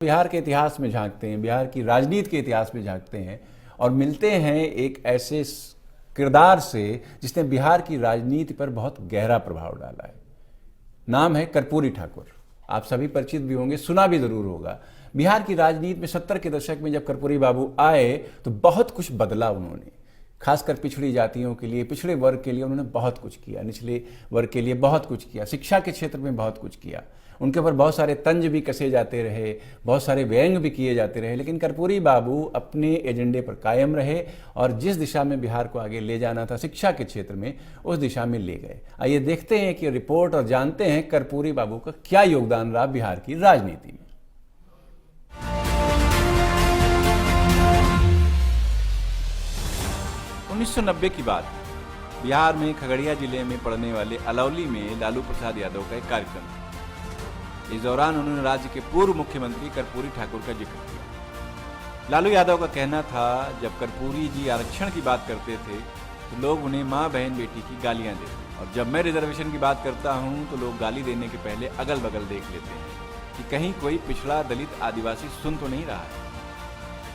बिहार के इतिहास में झांकते हैं, बिहार की राजनीति के इतिहास में झांकते हैं और मिलते हैं एक ऐसे किरदार से जिसने बिहार की राजनीति पर बहुत गहरा प्रभाव डाला है। नाम है कर्पूरी ठाकुर। आप सभी परिचित भी होंगे, सुना भी जरूर होगा। बिहार की राजनीति में 70 के दशक में जब कर्पूरी बाबू आए तो बहुत कुछ बदला उन्होंने, खासकर पिछड़ी जातियों के लिए, पिछड़े वर्ग के लिए उन्होंने बहुत कुछ किया, निचले वर्ग के लिए बहुत कुछ किया, शिक्षा के क्षेत्र में बहुत कुछ किया। उनके ऊपर बहुत सारे तंज भी कसे जाते रहे, बहुत सारे व्यंग भी किए जाते रहे, लेकिन कर्पूरी बाबू अपने एजेंडे पर कायम रहे और जिस दिशा में बिहार को आगे ले जाना था शिक्षा के क्षेत्र में, उस दिशा में ले गए। आइए देखते हैं कि रिपोर्ट और जानते हैं कर्पूरी बाबू का क्या योगदान रहा बिहार की राजनीति में। 1990 की बात, बिहार में खगड़िया जिले में पड़ने वाले अलौली में लालू प्रसाद यादव का एक कार्यक्रम था। इस दौरान उन्होंने राज्य के पूर्व मुख्यमंत्री कर्पूरी ठाकुर का जिक्र किया। लालू यादव का कहना था, जब कर्पूरी जी आरक्षण की बात करते थे तो लोग उन्हें माँ बहन बेटी की गालियां देते, और जब मैं रिजर्वेशन की बात करता हूं तो लोग गाली देने के पहले अगल बगल देख लेते हैं कि कहीं कोई पिछड़ा, दलित, आदिवासी सुन तो नहीं रहा है।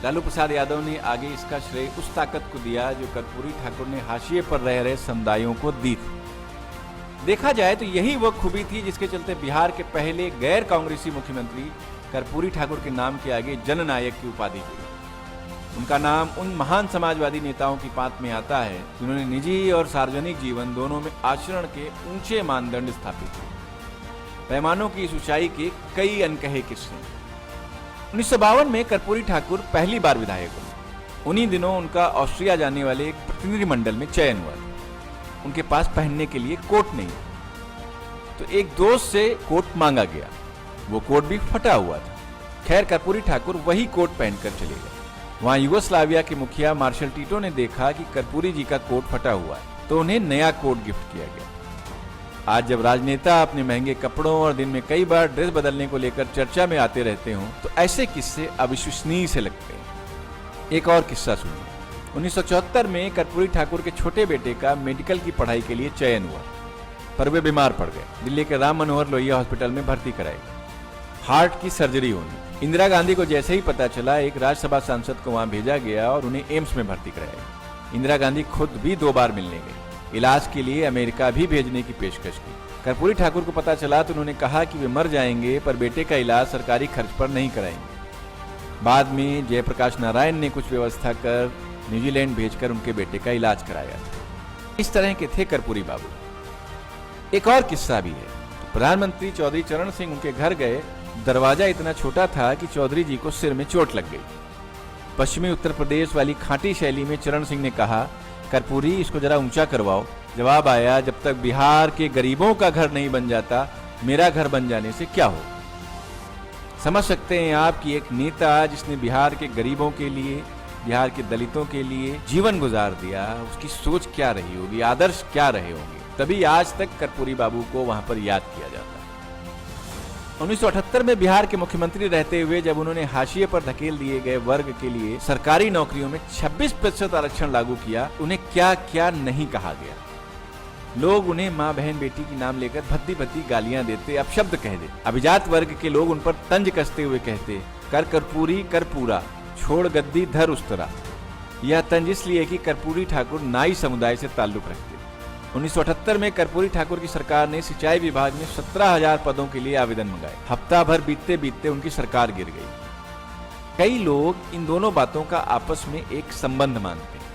लालू प्रसाद यादव ने आगे इसका श्रेय उस ताकत को दिया जो कर्पूरी ठाकुर ने हाशिए पर रह रहे समुदायों को दी थी। देखा जाए तो यही वह खूबी थी जिसके चलते बिहार के पहले गैर कांग्रेसी मुख्यमंत्री कर्पूरी ठाकुर के नाम के आगे जननायक की उपाधि जुड़ी। उनका नाम उन महान समाजवादी नेताओं की पांत में आता है जिन्होंने निजी और सार्वजनिक जीवन दोनों में आचरण के ऊंचे मानदंड स्थापित किए। पैमानों की इस ऊंचाई के कई अनकहे किस्से। 1952 में कर्पूरी ठाकुर पहली बार विधायक हुए। उन्हीं दिनों उनका ऑस्ट्रिया जाने वाले एक प्रतिनिधिमंडल में चयन हुआ। उनके पास पहनने के लिए कोट नहीं, तो एक दोस्त से कोट मांगा गया। वो कोट भी फटा हुआ था। खैर, कर्पूरी ठाकुर वही कोट पहनकर चले गए। वहां यूगोस्लाविया के मुखिया मार्शल टीटो ने देखा कि कर्पूरी जी का कोट फटा हुआ है, तो उन्हें नया कोट गिफ्ट किया गया। आज जब राजनेता अपने महंगे कपड़ों और दिन में कई बार ड्रेस बदलने को लेकर चर्चा में आते रहते हों, तो ऐसे किस्से अविश्वसनीय से लगते हैं। एक और किस्सा सुनिए। 1974 में कर्पूरी ठाकुर के छोटे बेटे का मेडिकल की पढ़ाई के लिए चयन हुआ, पर वे बीमार पड़ गए। दिल्ली के राम मनोहर लोहिया हॉस्पिटल में भर्ती कराई। हार्ट की सर्जरी होनी। इंदिरा गांधी को जैसे ही पता चला, एक राज्यसभा सांसद को वहां भेजा गया और उन्हें एम्स में भर्ती कराया। इंदिरा गांधी खुद भी 2 बार मिलने गई। इलाज के लिए अमेरिका भी भेजने की पेशकश की। कर्पूरी ठाकुर को पता चला तो उन्होंने कहा कि वे मर जाएंगे, पर बेटे का इलाज सरकारी खर्च पर नहीं कराएंगे। बाद में जयप्रकाश नारायण ने कुछ व्यवस्था कर न्यूजीलैंड भेजकर उनके बेटे का इलाज कराया। इस तरह के थे कर्पूरी बाबू। एक और किस्सा भी है। प्रधानमंत्री चौधरी चरण सिंह उनके घर गए। दरवाजा इतना छोटा था कि चौधरी जी को सिर में चोट लग गई। पश्चिमी उत्तर प्रदेश वाली खांटी शैली में चरण सिंह ने कहा, कर्पूरी, इसको जरा ऊंचा करवाओ। जवाब आया, जब तक बिहार के गरीबों का घर नहीं बन जाता, मेरा घर बन जाने से क्या हो। समझ सकते हैं आप कि एक नेता जिसने बिहार के गरीबों के लिए, बिहार के दलितों के लिए जीवन गुजार दिया, उसकी सोच क्या रही होगी, आदर्श क्या रहे होंगे। तभी आज तक कर्पूरी बाबू को वहां पर याद किया जाता है। 1978 में बिहार के मुख्यमंत्री रहते हुए जब उन्होंने हाशिए पर धकेल दिए गए वर्ग के लिए सरकारी नौकरियों में 26% आरक्षण लागू किया, उन्हें क्या क्या नहीं कहा गया। लोग उन्हें माँ बहन बेटी की नाम लेकर भद्दी भद्दी गालियां देते, अपशब्द कह देते। अभिजात वर्ग के लोग उन पर तंज कसते हुए कहते, कर कर्पूरी कर पूरा, छोड़ गद्दी धर उस्तरा। यह तंज इसलिए कि कर्पूरी ठाकुर नाई समुदाय से ताल्लुक रखते। 1978 में कर्पूरी ठाकुर की सरकार ने सिंचाई विभाग में 17,000 पदों के लिए आवेदन मंगाए। हफ्ता भर बीतते बीतते उनकी सरकार गिर गई। कई लोग इन दोनों बातों का आपस में एक संबंध मानते हैं।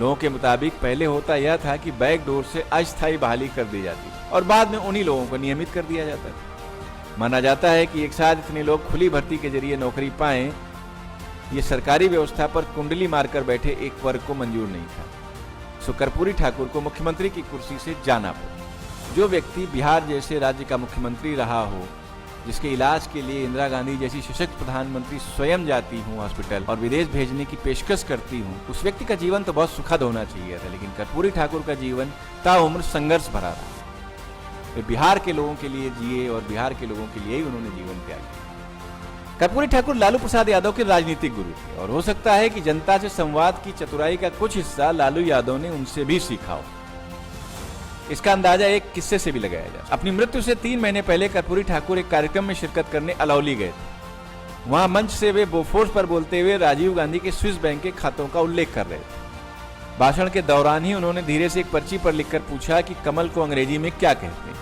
लोगों के मुताबिक पहले होता यह था कि बैकडोर से अस्थायी बहाली कर दी जाती और बाद में उन्हीं लोगों को नियमित कर दिया जाता था। माना जाता है कि एक साथ इतने लोग खुली भर्ती के जरिए नौकरी पाएं, ये सरकारी व्यवस्था पर कुंडली मारकर बैठे एक वर्ग को मंजूर नहीं था। सो कर्पूरी ठाकुर को मुख्यमंत्री की कुर्सी से जाना पड़ा। जो व्यक्ति बिहार जैसे राज्य का मुख्यमंत्री रहा हो, जिसके इलाज के लिए इंदिरा गांधी जैसी सशक्त प्रधानमंत्री स्वयं जाती हूँ हॉस्पिटल और विदेश भेजने की पेशकश करती हूँ, उस व्यक्ति का जीवन तो बहुत सुखद होना चाहिए था। लेकिन कर्पूरी ठाकुर का जीवन ताउम्र संघर्ष भरा रहा। वे बिहार के लोगों के लिए जिए और बिहार के लोगों के लिए ही उन्होंने जीवन त्याग किया। कर्पूरी ठाकुर लालू प्रसाद यादव के राजनीतिक गुरु थे और हो सकता है कि जनता से संवाद की चतुराई का कुछ हिस्सा लालू यादव ने उनसे भी सीखा हो। इसका अंदाजा एक किस्से से भी लगाया जाए। अपनी मृत्यु से 3 महीने पहले कर्पूरी ठाकुर एक कार्यक्रम में शिरकत करने अलौली गए थे। वहां मंच से वे बोफोर्स पर बोलते हुए राजीव गांधी के स्विस बैंक के खातों का उल्लेख कर रहे थे। भाषण के दौरान ही उन्होंने धीरे से एक पर्ची पर लिखकर पूछा कि कमल को अंग्रेजी में क्या कहते हैं।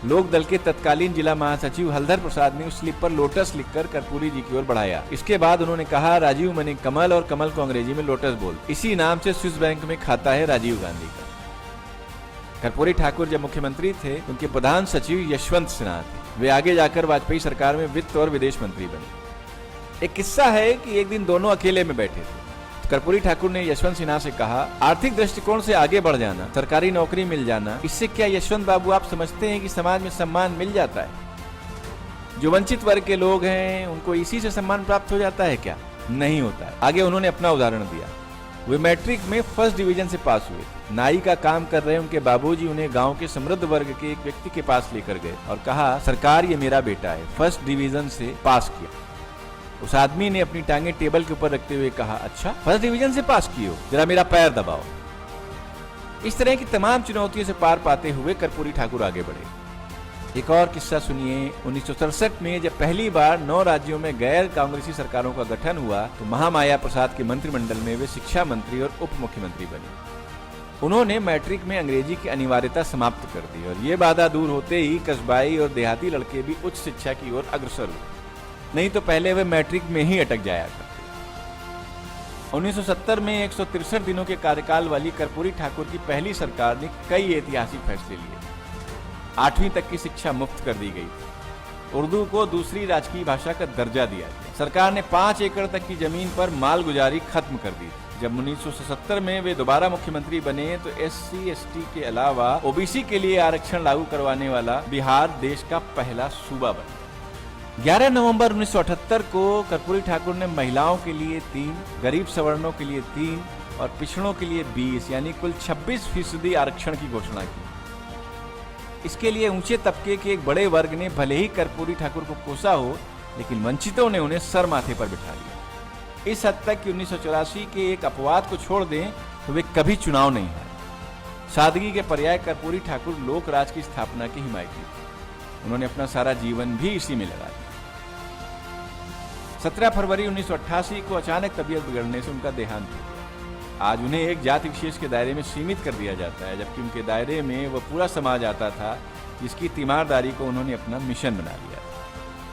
लोक दल के तत्कालीन जिला महासचिव हलधर प्रसाद ने उस स्लिप पर लोटस लिखकर कर्पूरी जी की ओर बढ़ाया। इसके बाद उन्होंने कहा, राजीव मने कमल और कमल को अंग्रेजी में लोटस बोल। इसी नाम से स्विस बैंक में खाता है राजीव गांधी का। कर्पूरी ठाकुर जब मुख्यमंत्री थे, उनके प्रधान सचिव यशवंत सिन्हा थे। वे आगे जाकर वाजपेयी सरकार में वित्त और विदेश मंत्री बने। एक किस्सा है कि एक दिन दोनों अकेले में बैठे थे। कर्पूरी ठाकुर ने यशवंत सिन्हा से कहा, आर्थिक दृष्टिकोण से आगे बढ़ जाना, सरकारी नौकरी मिल जाना, इससे क्या यशवंत बाबू आप समझते हैं कि समाज में सम्मान मिल जाता है? जो वंचित वर्ग के लोग हैं उनको इसी से सम्मान प्राप्त हो जाता है क्या? नहीं होता है। आगे उन्होंने अपना उदाहरण दिया। वे मैट्रिक में फर्स्ट डिवीजन से पास हुए। नाई का काम कर रहे उनके बाबूजी उन्हें गांव के समृद्ध वर्ग के एक व्यक्ति के पास लेकर गए और कहा, सरकार ये मेरा बेटा है, फर्स्ट डिवीजन से पास किया। उस आदमी ने अपनी टांगे टेबल के ऊपर रखते हुए कहा, अच्छा फर्स्ट डिवीजन से पास किए हो, जरा मेरा पैर दबाओ। इस तरह की तमाम चुनौतियों से पार पाते हुए कर्पूरी ठाकुर आगे बढ़े। एक और किस्सा सुनिए। 1967 में जब पहली बार 9 राज्यों में गैर कांग्रेसी सरकारों का गठन हुआ तो महामाया प्रसाद के मंत्रिमंडल में वे शिक्षा मंत्री और उप मुख्यमंत्री बने। उन्होंने मैट्रिक में अंग्रेजी की अनिवार्यता समाप्त कर दी और ये बाधा दूर होते ही कस्बाई और देहाती लड़के भी उच्च शिक्षा की ओर अग्रसर हुए, नहीं तो पहले वे मैट्रिक में ही अटक जाया करते। 1970 में 163 दिनों के कार्यकाल वाली कर्पूरी ठाकुर की पहली सरकार ने कई ऐतिहासिक फैसले लिए। 8वीं तक की शिक्षा मुफ्त कर दी गई। उर्दू को दूसरी राजकीय भाषा का दर्जा दिया गया। सरकार ने 5 एकड़ तक की जमीन पर मालगुजारी खत्म कर दी। जब 1977 में वे दोबारा मुख्यमंत्री बने तो SC/ST के अलावा OBC के लिए आरक्षण लागू करवाने वाला बिहार देश का पहला सूबा बना। 11 नवंबर 1978 को कर्पूरी ठाकुर ने महिलाओं के लिए 3, गरीब सवर्णों के लिए 3 और पिछड़ों के लिए 20 यानी कुल 26% आरक्षण की घोषणा की। इसके लिए ऊंचे तबके के एक बड़े वर्ग ने भले ही कर्पूरी ठाकुर को कोसा हो, लेकिन वंचितों ने उन्हें सर माथे पर बिठा लिया। इस हद तक कि 1984 के एक अपवाद को छोड़ दें तो वे कभी चुनाव नहीं हारे। सादगी के पर्याय कर्पूरी ठाकुर लोक राज की स्थापना की हिमायती थे। उन्होंने अपना सारा जीवन भी इसी में लगा दिया। 17 फरवरी 1988 को अचानक तबीयत बिगड़ने से उनका देहांत हो गया। आज उन्हें एक जाति विशेष के दायरे में सीमित कर दिया जाता है, जबकि उनके दायरे में वह पूरा समाज आता था जिसकी तीमारदारी को उन्होंने अपना मिशन बना लिया।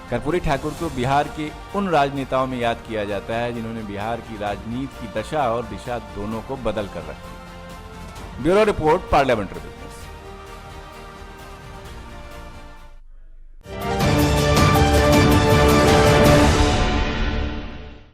कर्पूरी ठाकुर को बिहार के उन राजनेताओं में याद किया जाता है जिन्होंने बिहार की राजनीति की दशा और दिशा दोनों को बदल कर रखी। Bureau report, parliament report.